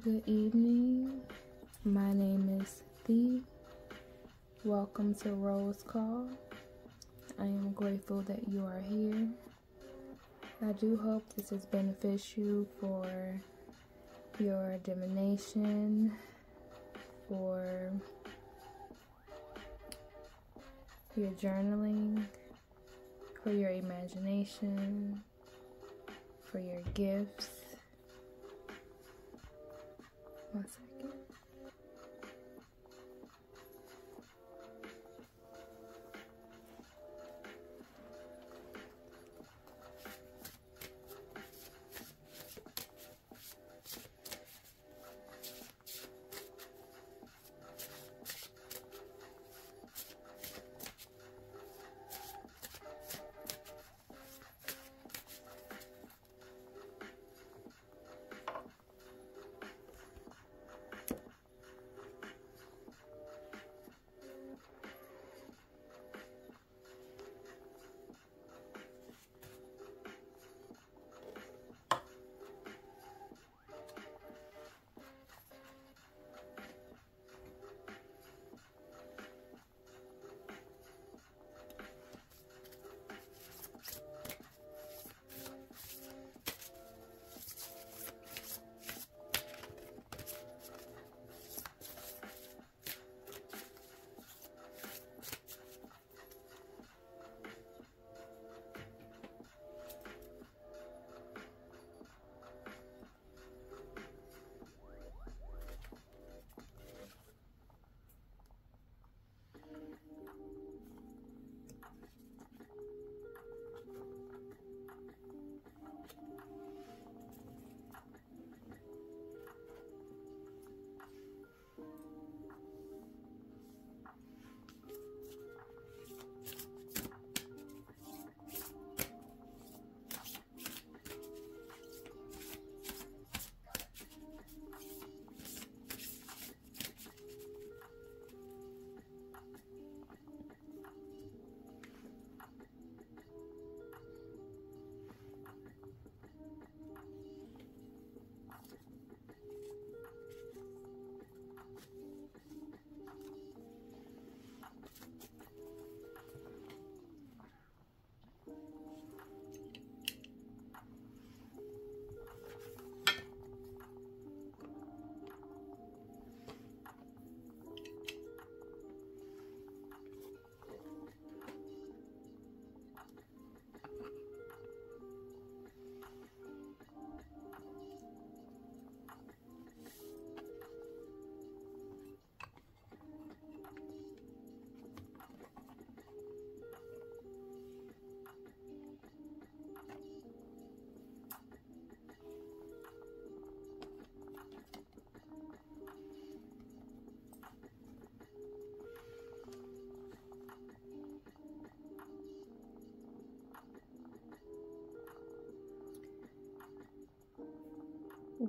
Good evening. My name is Thee. Welcome to Rose Call. I am grateful that you are here. I do hope this is beneficial for your divination, for your journaling, for your imagination, for your gifts. 1 second.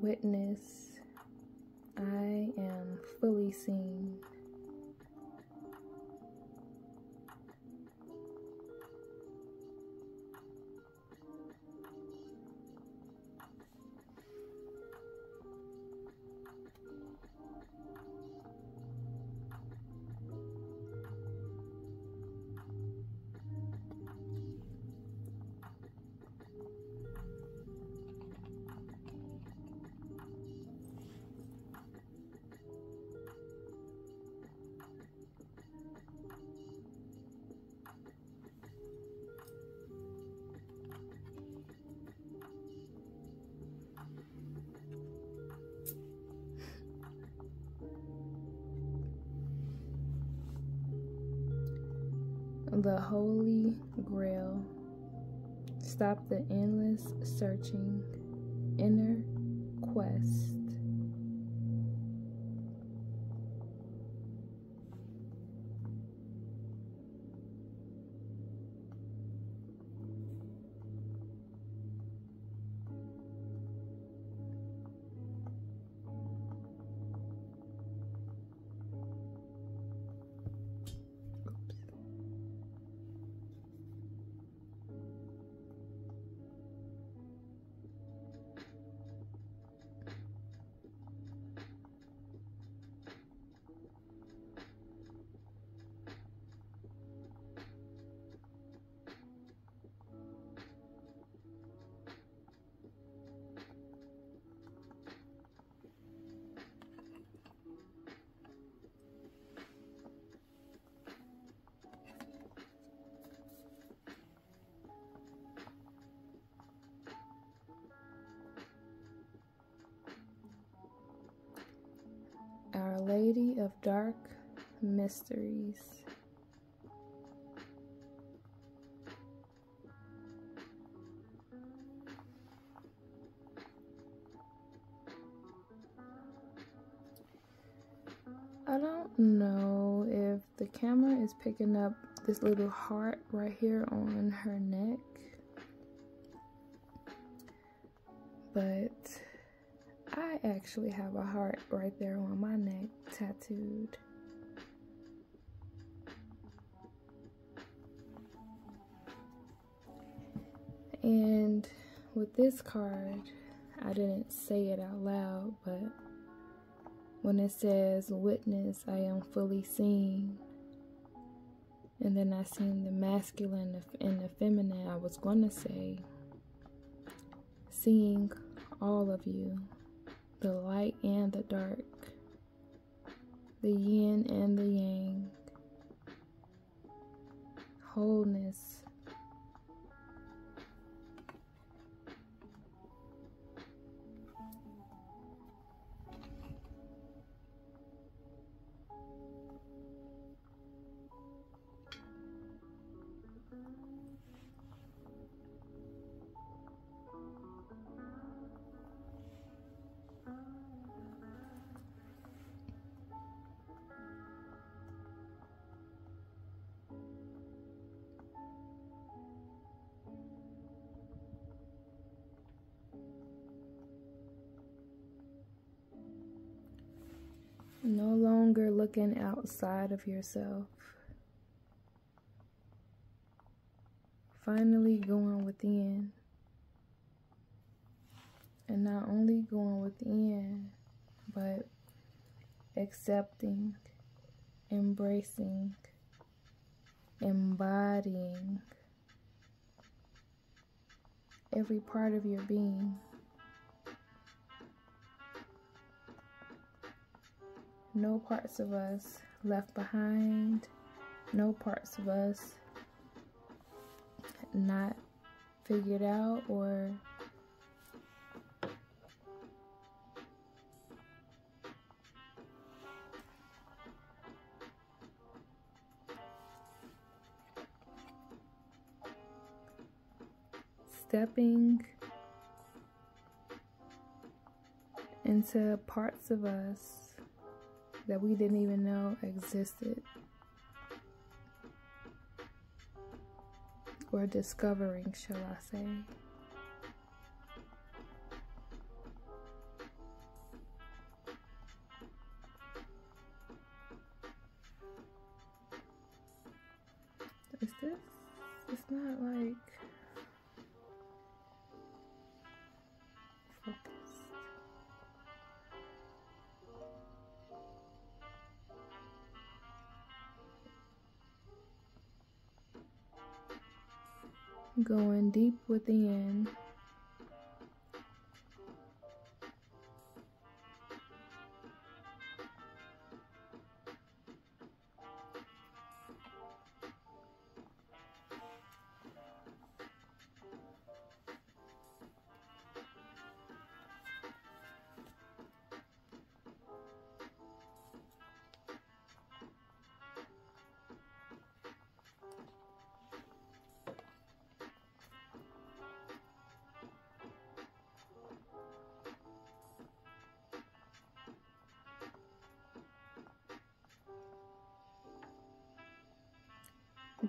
Witness, I am fully seen. The Holy Grail. Stop the endless searching, inner quest. of dark mysteries. I don't know if the camera is picking up this little heart right here on her neck, but I actually have a heart right there on my neck tattooed. And with this card, I didn't say it out loud, but when it says, "Witness, I am fully seen," and then I seen the masculine and the feminine, I was going to say, seeing all of you, the light and the dark, the yin and the yang, wholeness. No longer looking outside of yourself. Finally going within. And not only going within, but accepting, embracing, embodying every part of your being. No parts of us left behind, no parts of us not figured out or stepping into parts of us that we didn't even know existed, or discovering, shall I say. Is this? It's not like focused. Going deep within.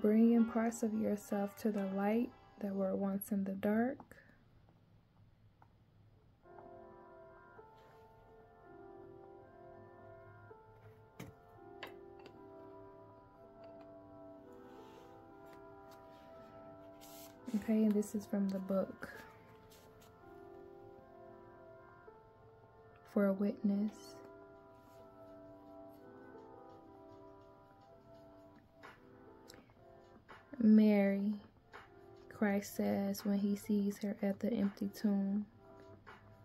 Bringing parts of yourself to the light that were once in the dark. Okay, and this is from the book For a Witness. Mary, Christ says when he sees her at the empty tomb,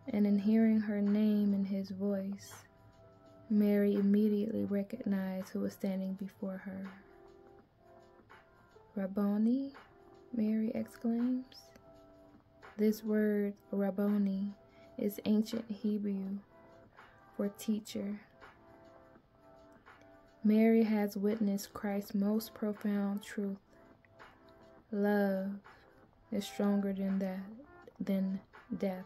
and in hearing her name and his voice, Mary immediately recognized who was standing before her. Rabboni, Mary exclaims. This word, Rabboni, is ancient Hebrew for teacher. Mary has witnessed Christ's most profound truth. Love is stronger than death.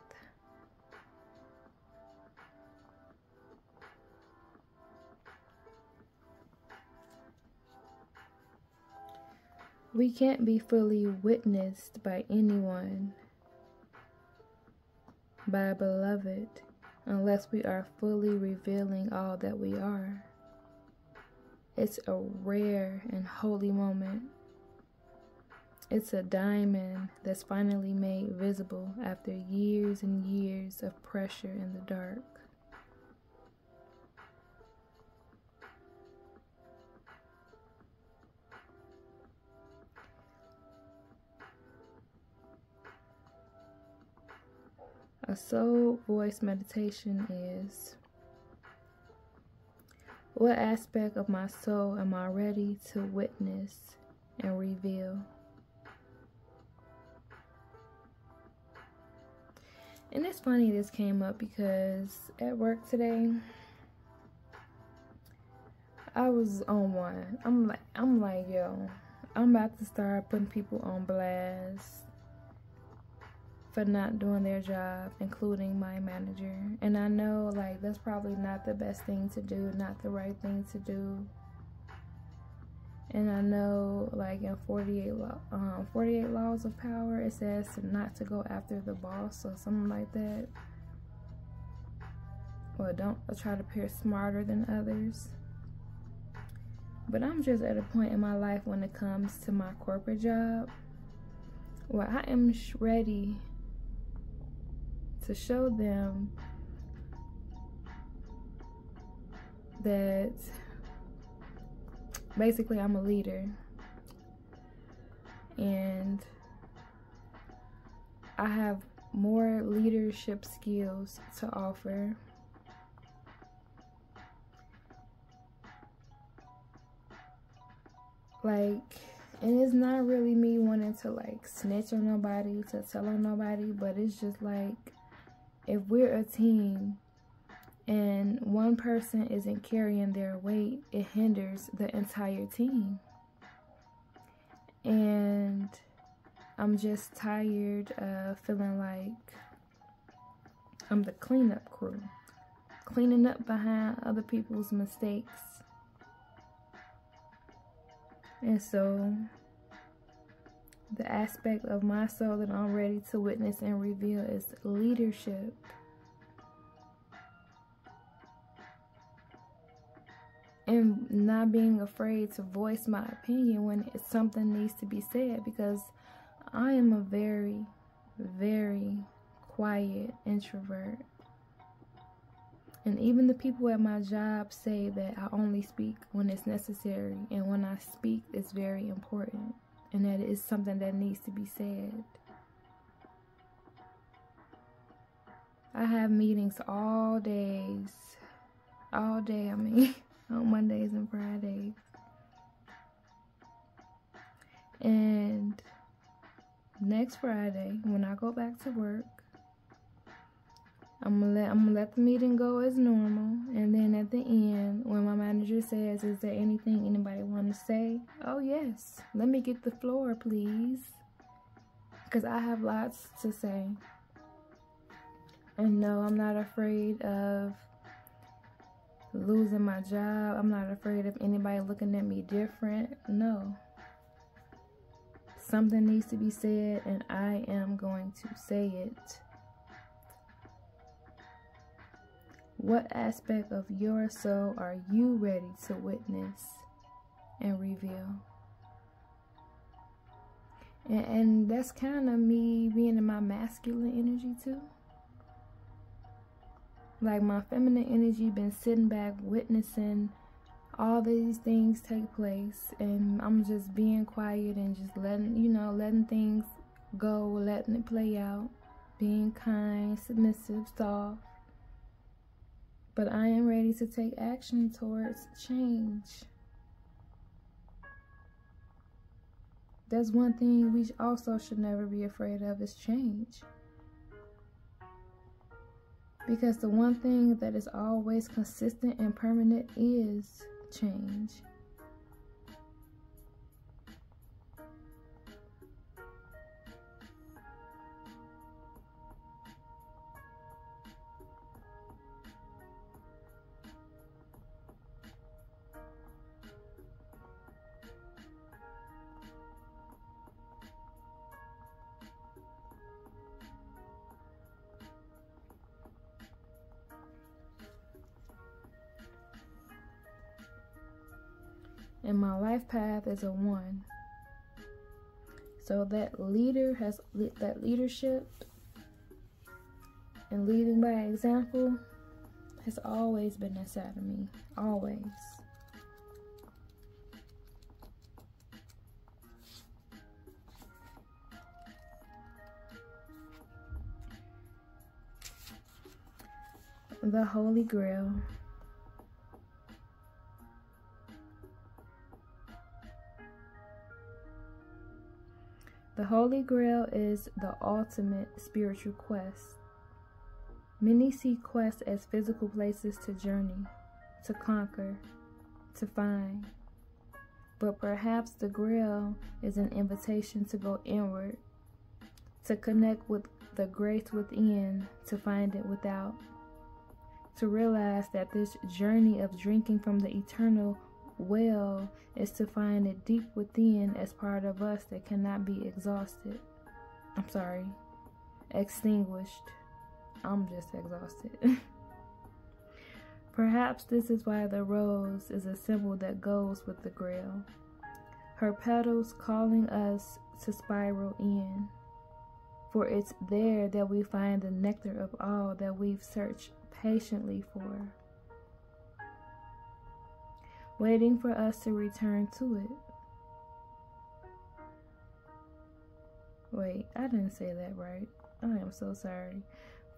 We can't be fully witnessed by anyone, by a beloved, unless we are fully revealing all that we are. It's a rare and holy moment. It's a diamond that's finally made visible after years and years of pressure in the dark. A soul voice meditation is: what aspect of my soul am I ready to witness and reveal? And it's funny this came up because at work today, I was on one. I'm like, yo, I'm about to start putting people on blast for not doing their job, including my manager. And I know, like, that's probably not the best thing to do, not the right thing to do. And I know, like, in 48 Laws of Power, it says not to go after the boss or something like that. Or don't try to appear smarter than others. But I'm just at a point in my life when it comes to my corporate job where I am ready to show them that basically I'm a leader and I have more leadership skills to offer. Like, and it's not really me wanting to like snitch on nobody, to tell on nobody, but it's just like, if we're a team and one person isn't carrying their weight, it hinders the entire team. And I'm just tired of feeling like I'm the cleanup crew, cleaning up behind other people's mistakes. And so the aspect of my soul that I'm ready to witness and reveal is leadership. And not being afraid to voice my opinion when something needs to be said, because I am a very, very quiet introvert. And even the people at my job say that I only speak when it's necessary, and when I speak, it's very important, and that it is something that needs to be said. I have meetings all day, I mean, on Mondays and Fridays. And next Friday, when I go back to work, I'm gonna let the meeting go as normal, and then at the end, when my manager says, "Is there anything anybody want to say?" Oh yes, let me get the floor, please, because I have lots to say. And no, I'm not afraid of losing my job. I'm not afraid of anybody looking at me different. No, something needs to be said, and I am going to say it. What aspect of your soul are you ready to witness and reveal? And that's kind of me being in my masculine energy too. Like, my feminine energy been sitting back witnessing all these things take place, and I'm just being quiet and just letting things go, letting it play out, being kind, submissive, soft. But I am ready to take action towards change. That's one thing we also should never be afraid of, is change. Because the one thing that is always consistent and permanent is change. And my life path is a 1. So that leadership and leading by example has always been inside of me. Always. The Holy Grail. The Holy Grail is the ultimate spiritual quest. Many see quests as physical places to journey, to conquer, to find. But perhaps the Grail is an invitation to go inward, to connect with the grace within, to find it without. To realize that this journey of drinking from the eternal well is to find it deep within as part of us that cannot be extinguished. I'm just exhausted. Perhaps this is why the rose is a symbol that goes with the Grail. Her petals calling us to spiral in. For it's there that we find the nectar of all that we've searched patiently for, waiting for us to return to it. Wait, I didn't say that right. I am so sorry.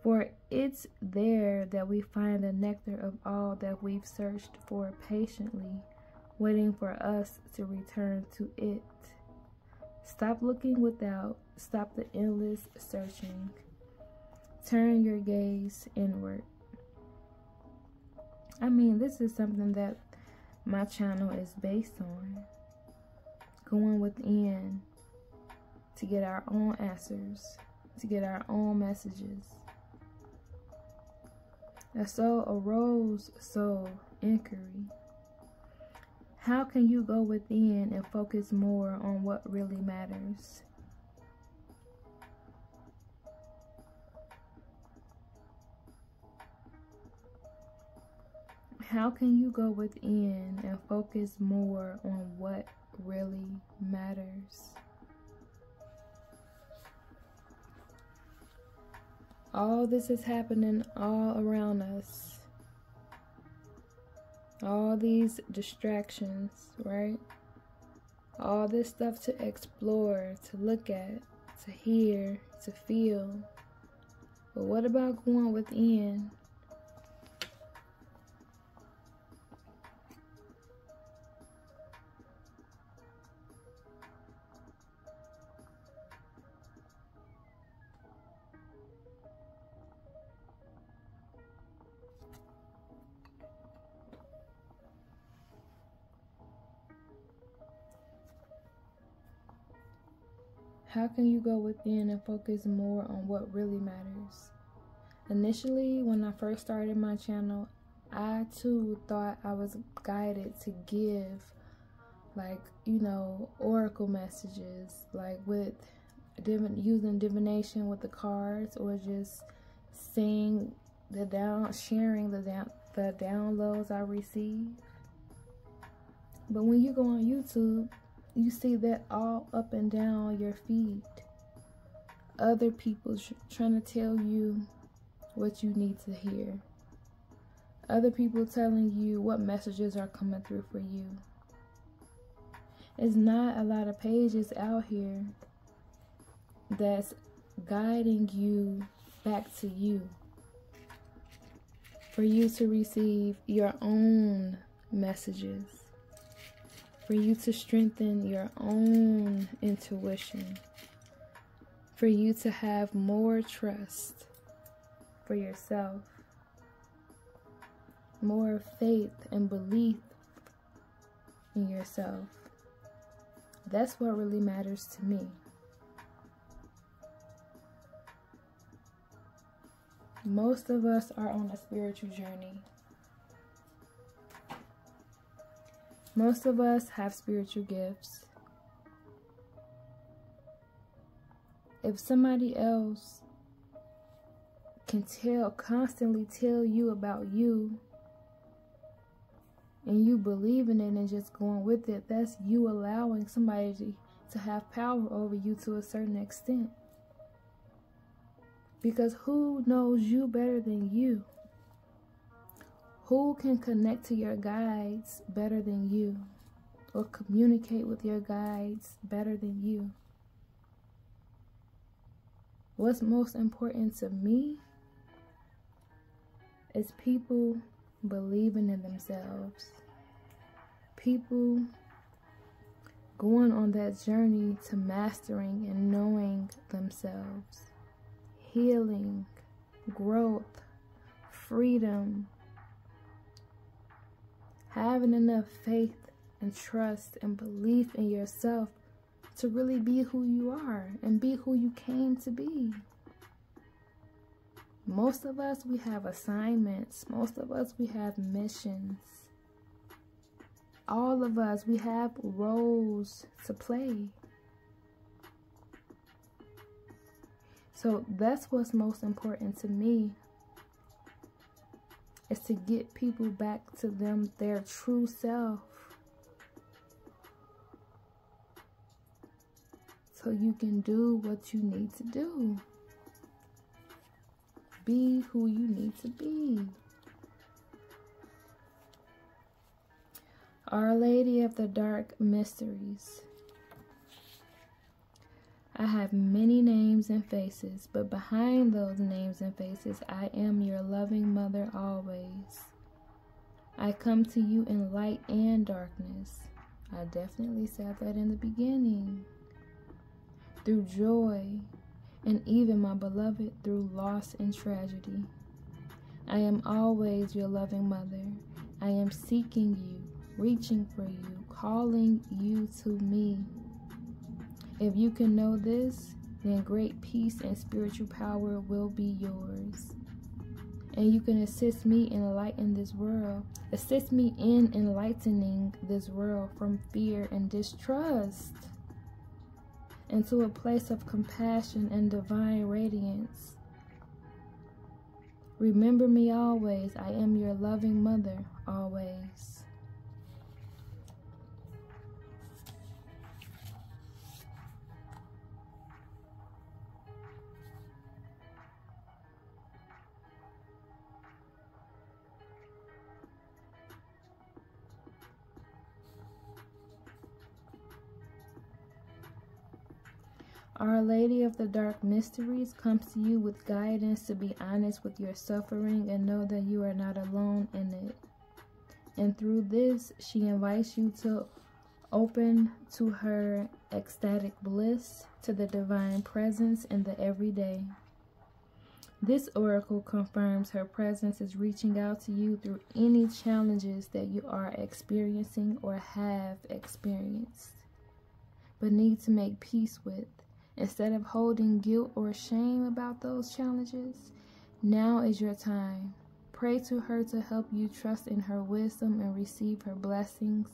For it's there that we find the nectar of all that we've searched for patiently, waiting for us to return to it. Stop looking without. Stop the endless searching. Turn your gaze inward. I mean, this is something that my channel is based on. Going within to get our own answers, to get our own messages. A soul arose soul inquiry. How can you go within and focus more on what really matters? How can you go within and focus more on what really matters? All this is happening all around us. All these distractions, right? All this stuff to explore, to look at, to hear, to feel. But what about going within? How can you go within and focus more on what really matters? Initially, when I first started my channel, I too thought I was guided to give, like, you know, oracle messages, like with using divination with the cards, or just sharing the downloads I receive. But when you go on YouTube, you see that all up and down your feed. Other people trying to tell you what you need to hear. Other people telling you what messages are coming through for you. It's not a lot of pages out here that's guiding you back to you, for you to receive your own messages, for you to strengthen your own intuition, for you to have more trust for yourself, more faith and belief in yourself. That's what really matters to me. Most of us are on a spiritual journey. Most of us have spiritual gifts. If somebody else can constantly tell you about you, and you believe in it and just going with it, that's you allowing somebody to have power over you to a certain extent. Because who knows you better than you? Who can connect to your guides better than you? Or communicate with your guides better than you? What's most important to me is people believing in themselves. People going on that journey to mastering and knowing themselves. Healing, growth, freedom. Having enough faith and trust and belief in yourself to really be who you are and be who you came to be. Most of us, we have assignments. Most of us, we have missions. All of us, we have roles to play. So that's what's most important to me, is to get people back to their true self. So you can do what you need to do. Be who you need to be. Our Lady of the Dark Mysteries. I have many names and faces, but behind those names and faces, I am your loving mother always. I come to you in light and darkness. I definitely said that in the beginning. Through joy, and even, my beloved, through loss and tragedy. I am always your loving mother. I am seeking you, reaching for you, calling you to me. If you can know this, then great peace and spiritual power will be yours. And you can assist me in enlightening this world. Assist me in enlightening this world from fear and distrust into a place of compassion and divine radiance. Remember me always. I am your loving mother always. Our Lady of the Dark Mysteries comes to you with guidance to be honest with your suffering and know that you are not alone in it. And through this, she invites you to open to her ecstatic bliss, to the divine presence in the everyday. This oracle confirms her presence is reaching out to you through any challenges that you are experiencing or have experienced, but need to make peace with. Instead of holding guilt or shame about those challenges, now is your time. Pray to her to help you trust in her wisdom and receive her blessings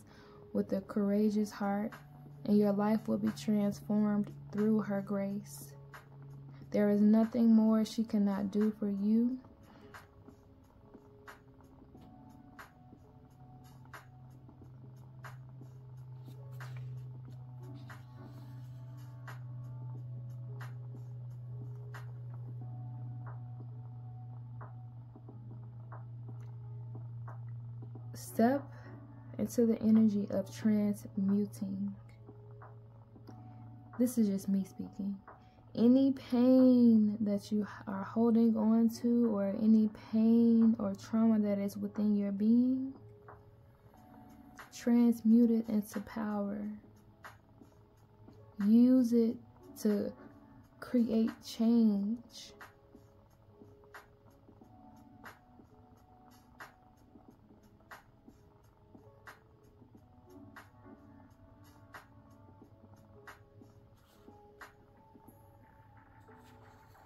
with a courageous heart, and your life will be transformed through her grace. There is nothing more she cannot do for you. Step into the energy of transmuting. This is just me speaking. Any pain that you are holding on to, or any pain or trauma that is within your being, transmute it into power. Use it to create change.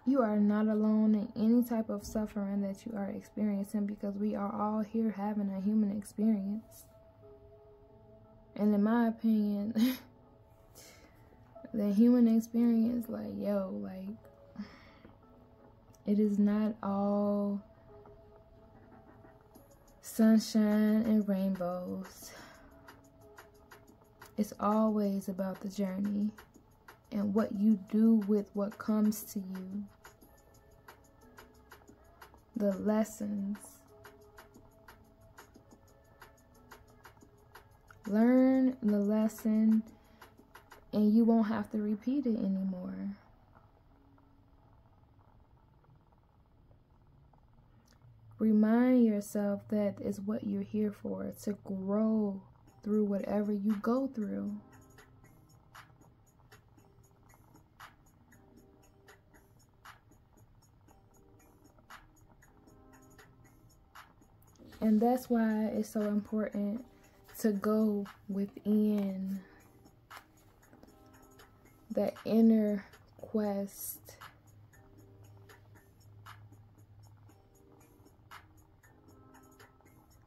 You are not alone in any type of suffering that you are experiencing, because we are all here having a human experience. And in my opinion, the human experience, like, yo, like, it is not all sunshine and rainbows. It's always about the journey and what you do with what comes to you. The lessons. Learn the lesson and you won't have to repeat it anymore. Remind yourself that is what you're here for, to grow through whatever you go through. And that's why it's so important to go within the inner quest.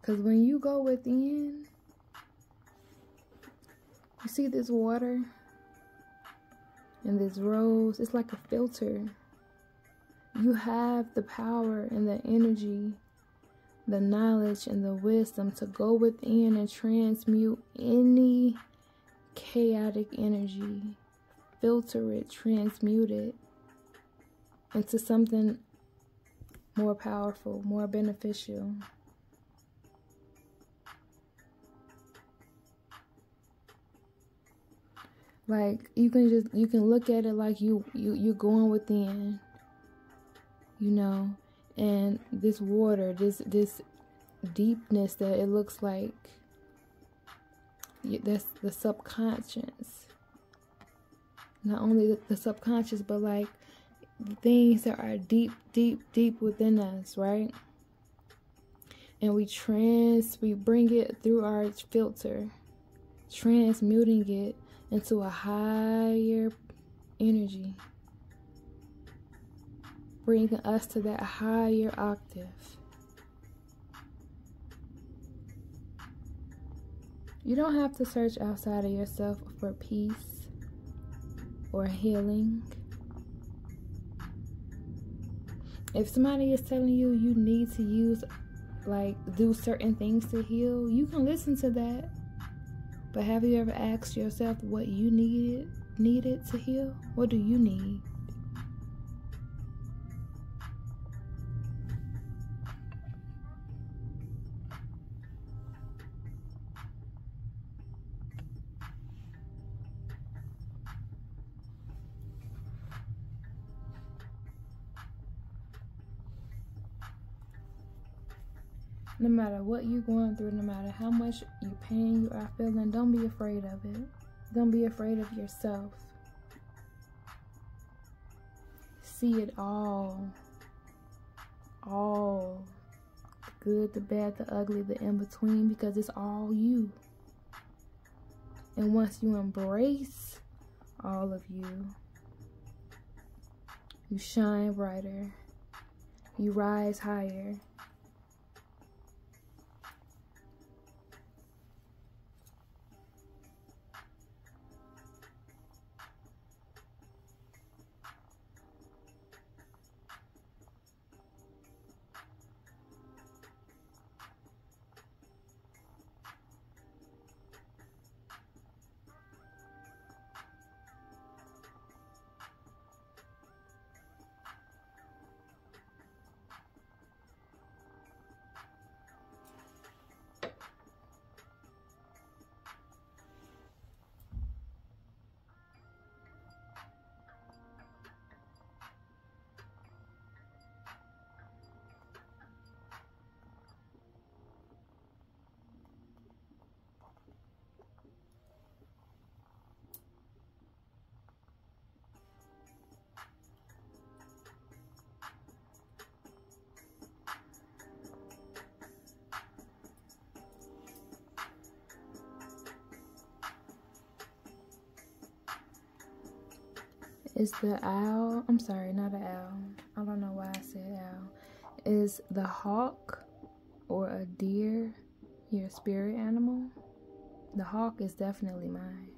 Because when you go within, you see this water and this rose, it's like a filter. You have the power and the energy, the knowledge and the wisdom to go within and transmute any chaotic energy. Filter it, transmute it into something more powerful, more beneficial. Like, you can look at it like you're going within, you know, and this water, this deepness that it looks like, that's the subconscious. Not only the subconscious, but like the things that are deep, deep, deep within us, right? And we bring it through our filter, transmuting it into a higher energy, bringing us to that higher octave. You don't have to search outside of yourself for peace or healing. If somebody is telling you you need to do certain things to heal, you can listen to that. But have you ever asked yourself what you needed to heal? What do you need? No matter what you're going through, no matter how much pain you are feeling, don't be afraid of it. Don't be afraid of yourself. See it all. All. The good, the bad, the ugly, the in-between, because it's all you. And once you embrace all of you, you shine brighter. You rise higher. is the owl. I'm sorry, not an owl. I don't know why I said owl. Is the hawk or a deer your spirit animal? The hawk is definitely mine.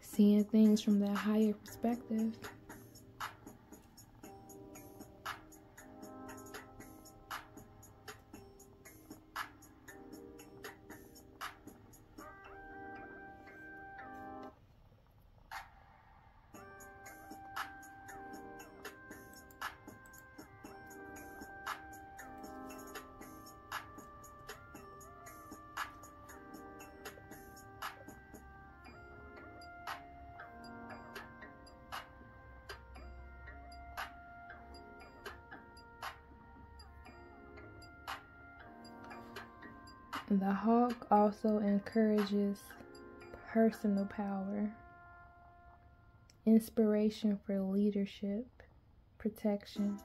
Seeing things from that higher perspective. The hawk also encourages personal power, inspiration for leadership, protection,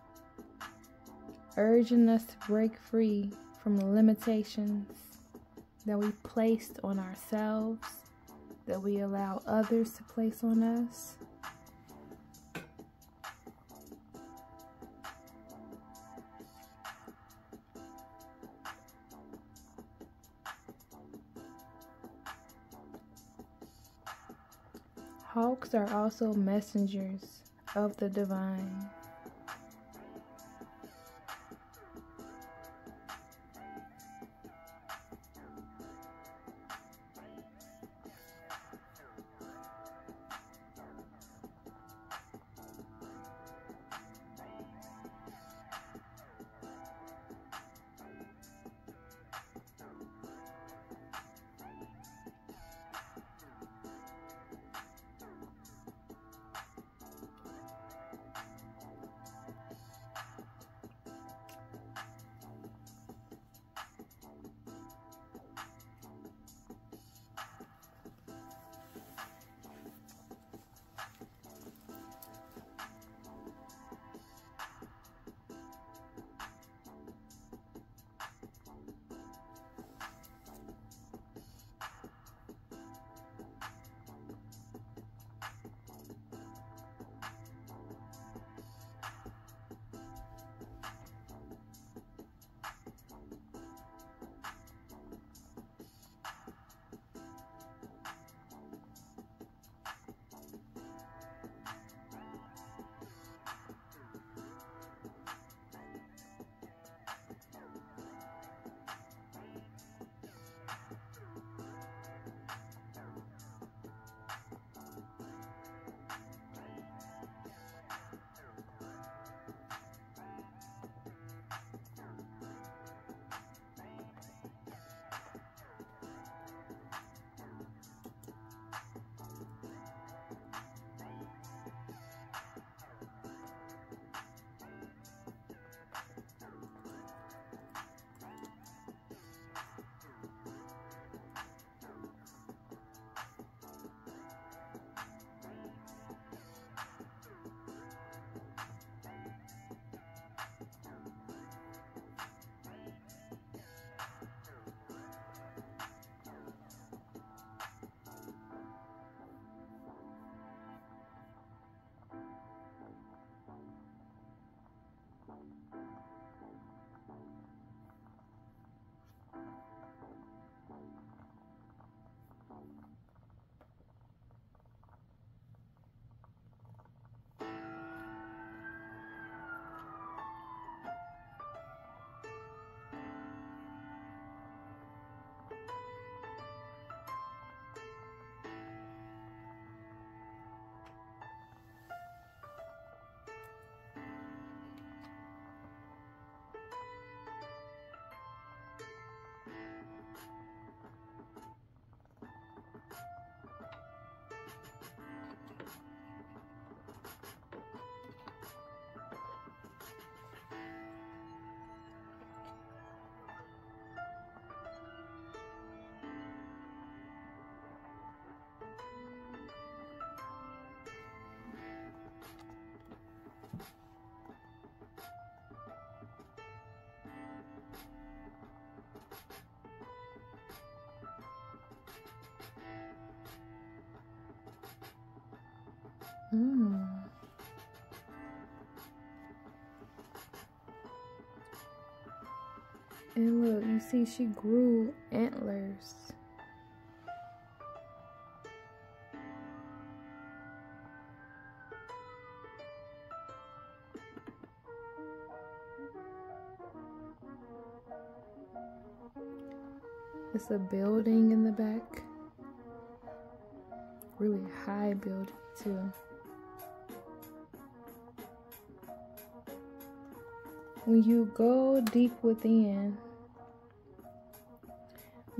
urging us to break free from the limitations that we placed on ourselves, that we allow others to place on us. Hawks are also messengers of the divine. And look, you see she grew antlers. It's a building in the back. Really high building too. When you go deep within,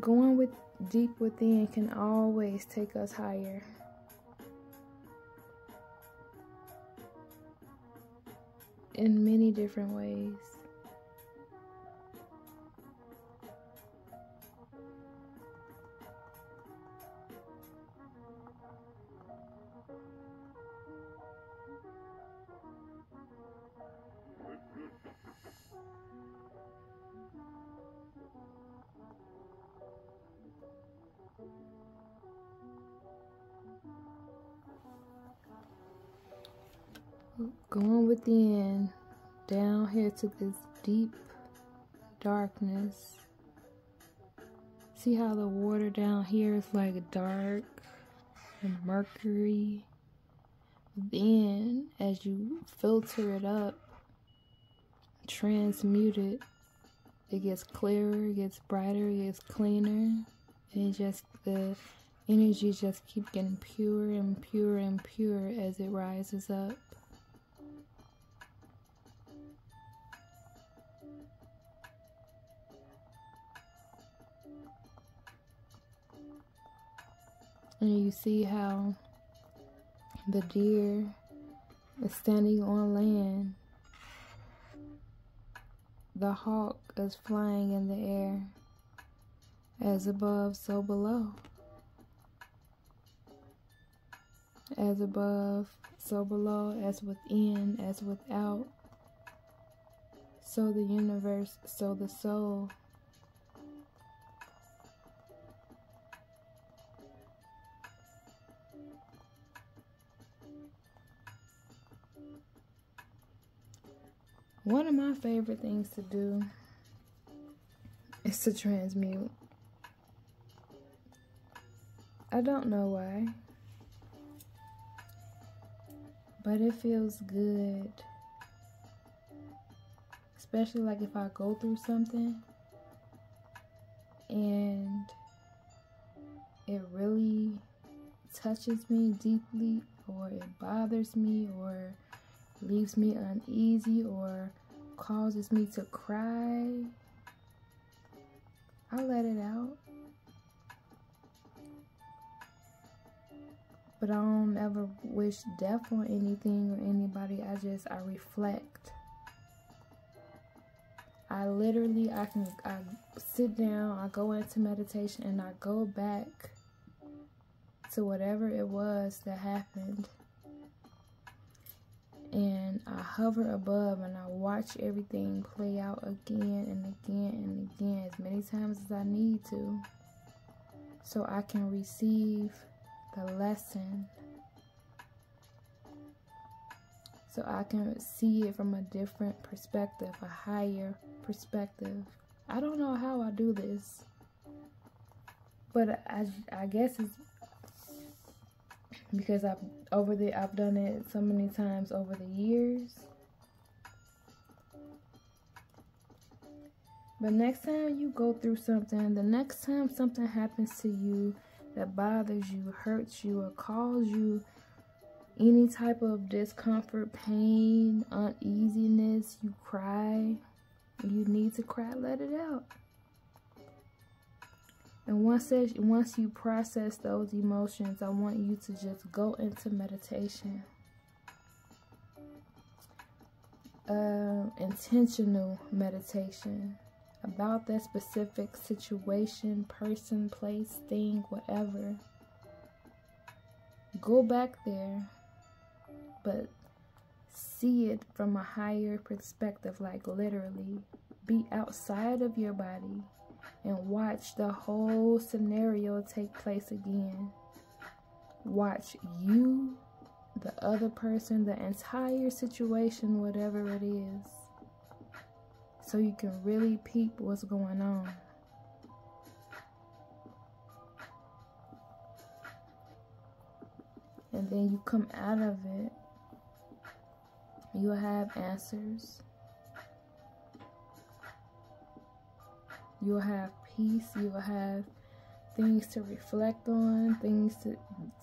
going deep within can always take us higher. In many different ways. Going within, down here to this deep darkness. See how the water down here is like dark and mercury. Then, as you filter it up, transmute it, it gets clearer, it gets brighter, it gets cleaner, and just the energy just keeps getting purer and purer and purer as it rises up. And you see how the deer is standing on land. The hawk is flying in the air. As above, so below. As above, so below. As within, as without. So the universe, so the soul. One of my favorite things to do is to transmute. I don't know why, but it feels good. Especially like if I go through something and it really touches me deeply, or it bothers me, or leaves me uneasy, or causes me to cry, I let it out. But I don't ever wish death on anything or anybody. I reflect. I sit down, I go into meditation, and I go back to whatever it was that happened. And I hover above and I watch everything play out again and again and again, as many times as I need to, so I can receive the lesson, so I can see it from a different perspective, a higher perspective. I don't know how I do this, but I guess it's because I've done it so many times over the years. But next time you go through something, the next time something happens to you that bothers you, hurts you, or causes you any type of discomfort, pain, uneasiness, you cry, you need to cry, let it out. And once you process those emotions, I want you to just go into meditation. Intentional meditation about that specific situation, person, place, thing, whatever. Go back there, but see it from a higher perspective, like literally. Be outside of your body and watch the whole scenario take place again. Watch you the other person, the entire situation, whatever it is, so you can really peep what's going on. And then you come out of it, you'll have answers. You'll have peace. You'll have things to reflect on, things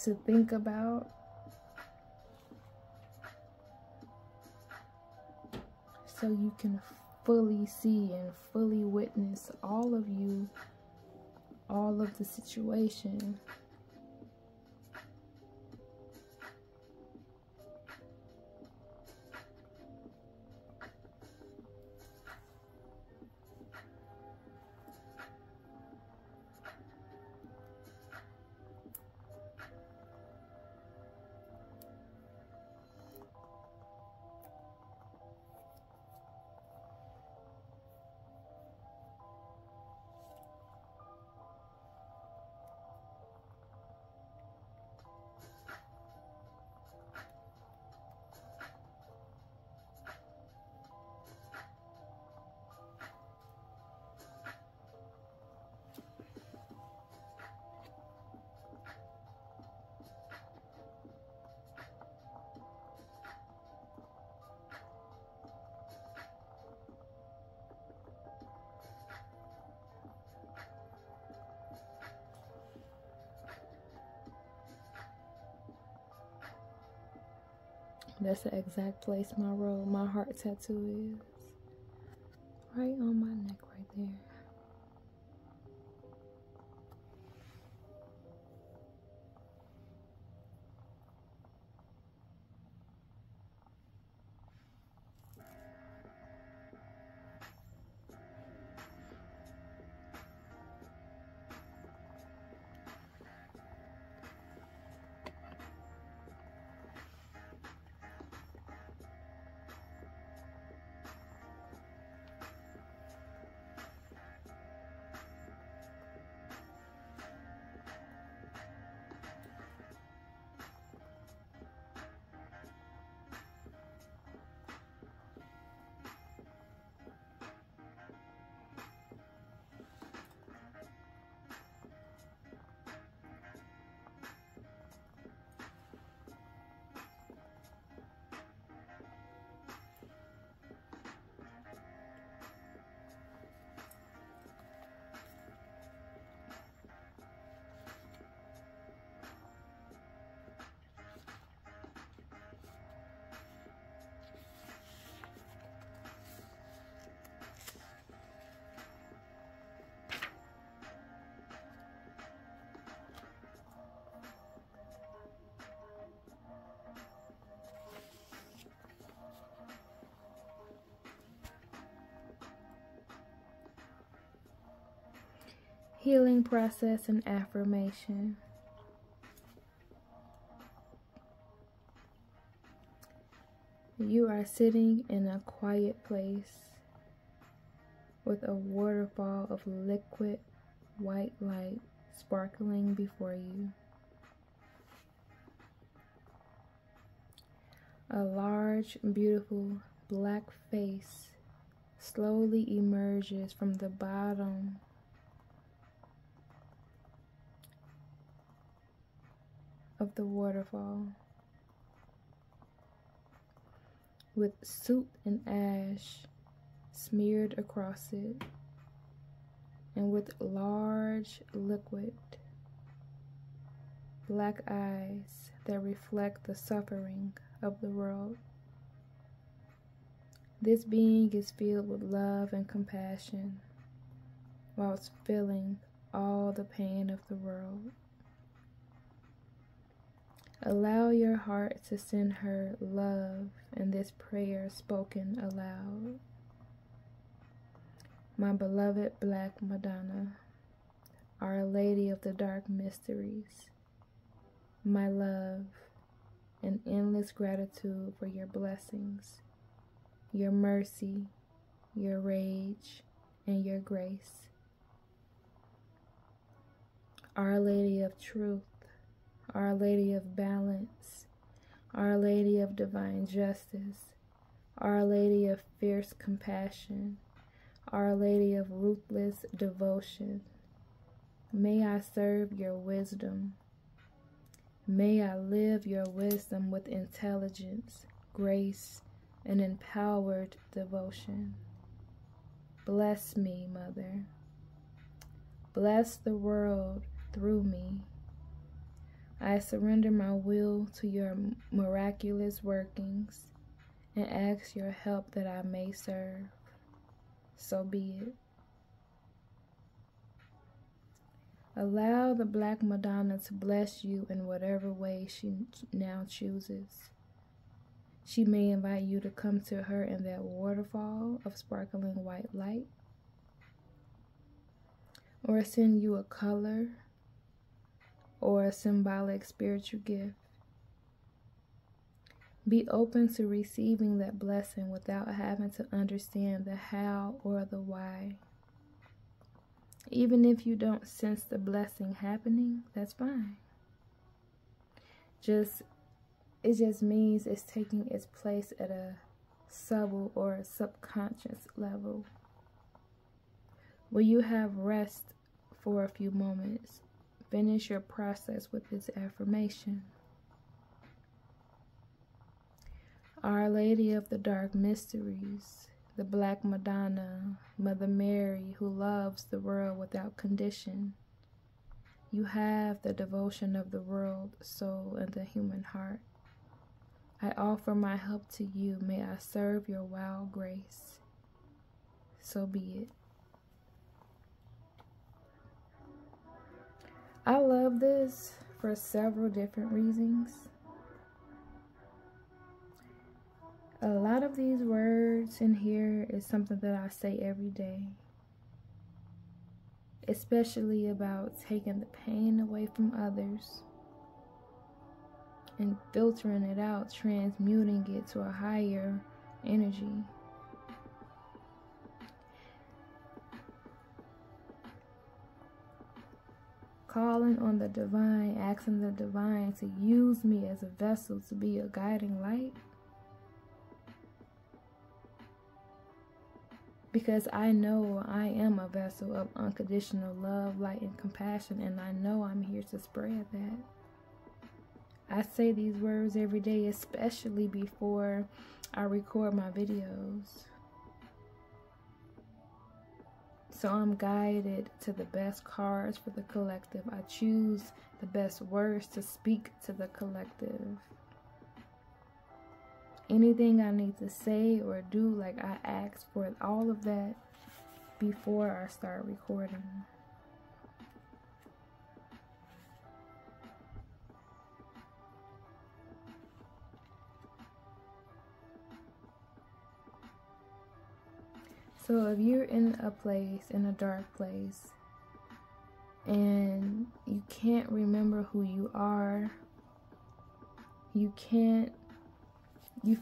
to think about. So you can fully see and fully witness all of you, all of the situation. That's the exact place my heart tattoo is. Right on my neck right there. Healing process and affirmation. You are sitting in a quiet place with a waterfall of liquid white light sparkling before you. A large, beautiful black face slowly emerges from the bottom of the waterfall, with soot and ash smeared across it, and with large liquid black eyes that reflect the suffering of the world. This being is filled with love and compassion whilst feeling all the pain of the world. Allow your heart to send her love in this prayer spoken aloud. My beloved Black Madonna, Our Lady of the Dark Mysteries, my love and endless gratitude for your blessings, your mercy, your rage, and your grace. Our Lady of Truth, Our Lady of Balance, Our Lady of Divine Justice, Our Lady of Fierce Compassion, Our Lady of Ruthless Devotion, may I serve your wisdom. May I live your wisdom with intelligence, grace, and empowered devotion. Bless me, Mother. Bless the world through me. I surrender my will to your miraculous workings and ask your help that I may serve. So be it. Allow the Black Madonna to bless you in whatever way she now chooses. She may invite you to come to her in that waterfall of sparkling white light, or send you a color or a symbolic spiritual gift. Be open to receiving that blessing without having to understand the how or the why. Even if you don't sense the blessing happening, that's fine. It just means it's taking its place at a subtle or subconscious level. Will you have rest for a few moments? Finish your process with this affirmation. Our Lady of the Dark Mysteries, the Black Madonna, Mother Mary, who loves the world without condition. You have the devotion of the world, soul, and the human heart. I offer my help to you. May I serve your wild grace. So be it. I love this for several different reasons. A lot of these words in here is something that I say every day, especially about taking the pain away from others and filtering it out, transmuting it to a higher energy. Calling on the divine, asking the divine to use me as a vessel to be a guiding light. Because I know I am a vessel of unconditional love, light, and compassion, and I know I'm here to spread that. I say these words every day, especially before I record my videos. So I'm guided to the best cards for the collective. I choose the best words to speak to the collective. Anything I need to say or do, like I ask for all of that before I start recording. So if you're in a place, in a dark place, and you can't remember who you are, you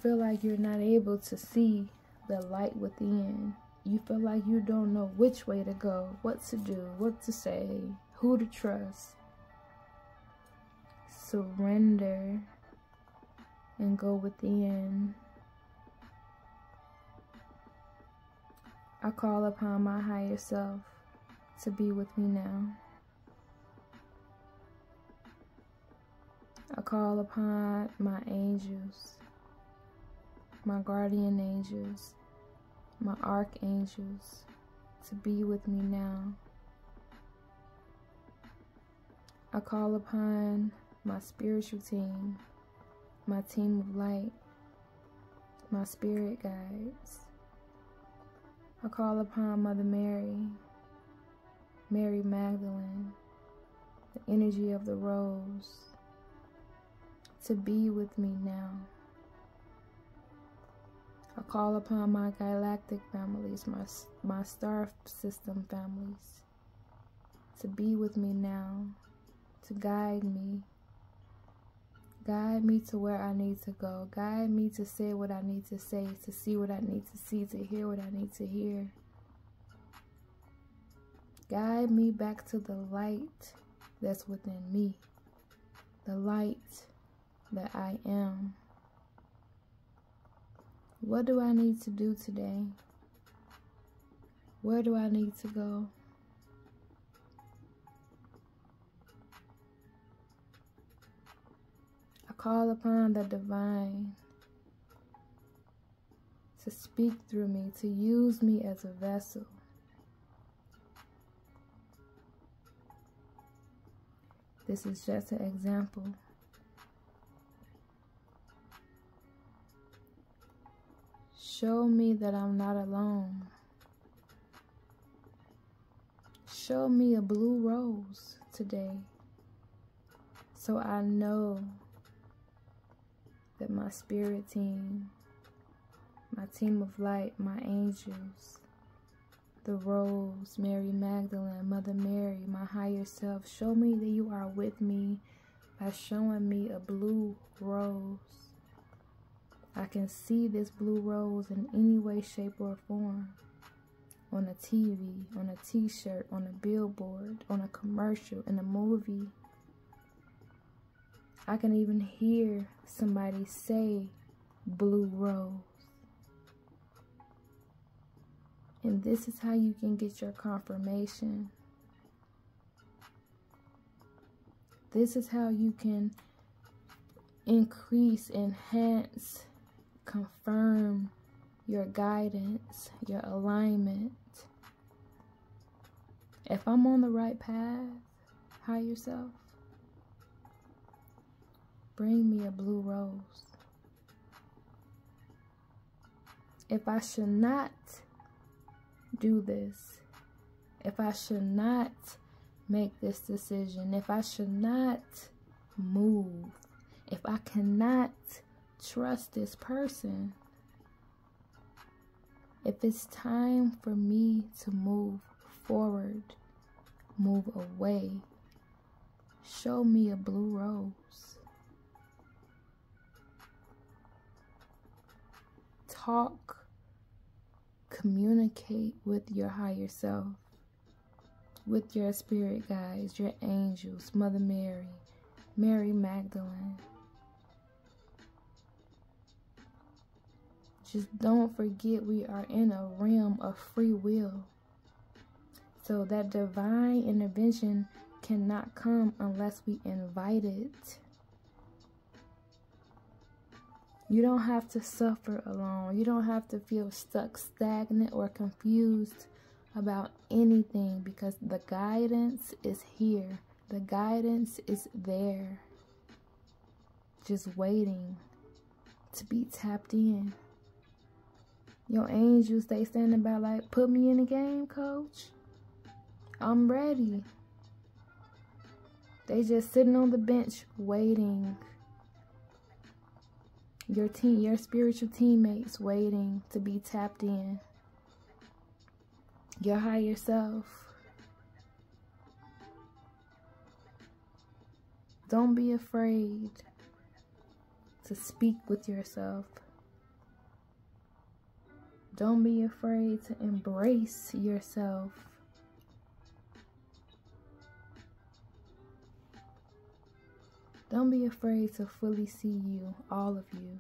feel like you're not able to see the light within. You feel like you don't know which way to go, what to do, what to say, who to trust. Surrender and go within. I call upon my higher self to be with me now. I call upon my angels, my guardian angels, my archangels to be with me now. I call upon my spiritual team, my team of light, my spirit guides. I call upon Mother Mary, Mary Magdalene, the energy of the rose, to be with me now. I call upon my galactic families, my star system families, to be with me now, to guide me. Guide me to where I need to go. Guide me to say what I need to say, to see what I need to see, to hear what I need to hear. Guide me back to the light that's within me, the light that I am. What do I need to do today? Where do I need to go? I call upon the divine to speak through me, to use me as a vessel. This is just an example. Show me that I'm not alone. Show me a blue rose today, so I know that my spirit team, my team of light, my angels, the rose, Mary Magdalene, Mother Mary, my higher self, show me that you are with me by showing me a blue rose. I can see this blue rose in any way, shape, or form. On a TV, on a t-shirt, on a billboard, on a commercial, in a movie. I can even hear somebody say blue rose. And this is how you can get your confirmation. This is how you can increase, enhance, confirm your guidance, your alignment. If I'm on the right path, higher self, bring me a blue rose. If I should not do this, if I should not make this decision, if I should not move, if I cannot trust this person, if it's time for me to move forward, move away, show me a blue rose. Talk, communicate with your higher self, with your spirit guides, your angels, Mother Mary, Mary Magdalene. Just don't forget we are in a realm of free will. So that divine intervention cannot come unless we invite it. You don't have to suffer alone. You don't have to feel stuck, stagnant, or confused about anything, because the guidance is here. The guidance is there, just waiting to be tapped in. Your angels, they standing by like, put me in the game, coach. I'm ready. They just sitting on the bench waiting. Your team, your spiritual teammates waiting to be tapped in. Your higher self. Don't be afraid to speak with yourself. Don't be afraid to embrace yourself. Don't be afraid to fully see you, all of you.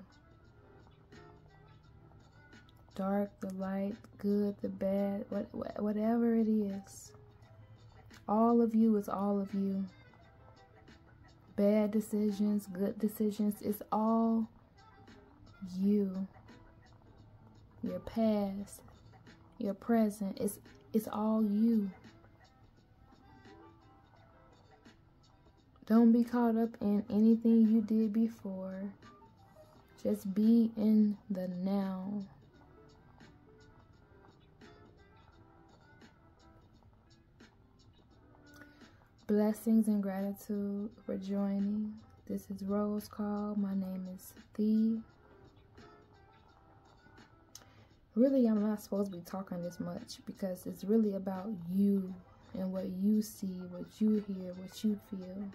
Dark, the light, good, the bad, whatever it is. All of you is all of you. Bad decisions, good decisions, it's all you. Your past, your present, it's all you. Don't be caught up in anything you did before. Just be in the now. Blessings and gratitude for joining. This is Rose Call. My name is Thee. Really, I'm not supposed to be talking this much because it's really about you and what you see, what you hear, what you feel.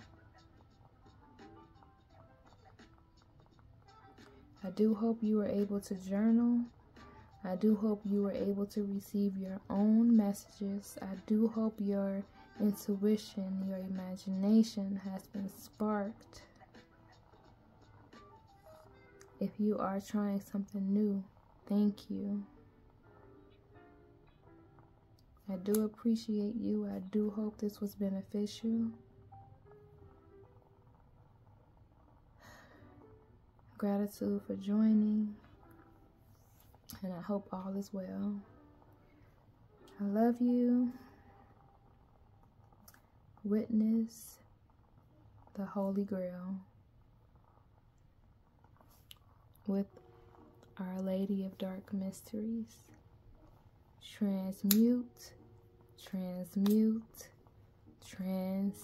I do hope you were able to journal. I do hope you were able to receive your own messages. I do hope your intuition, your imagination has been sparked. If you are trying something new, Thank you. I do appreciate you. I do hope this was beneficial. Gratitude for joining. And I hope all is well. I love you. Witness the Holy Grail with Our Lady of Dark Mysteries. Transmute, transmute, transmute.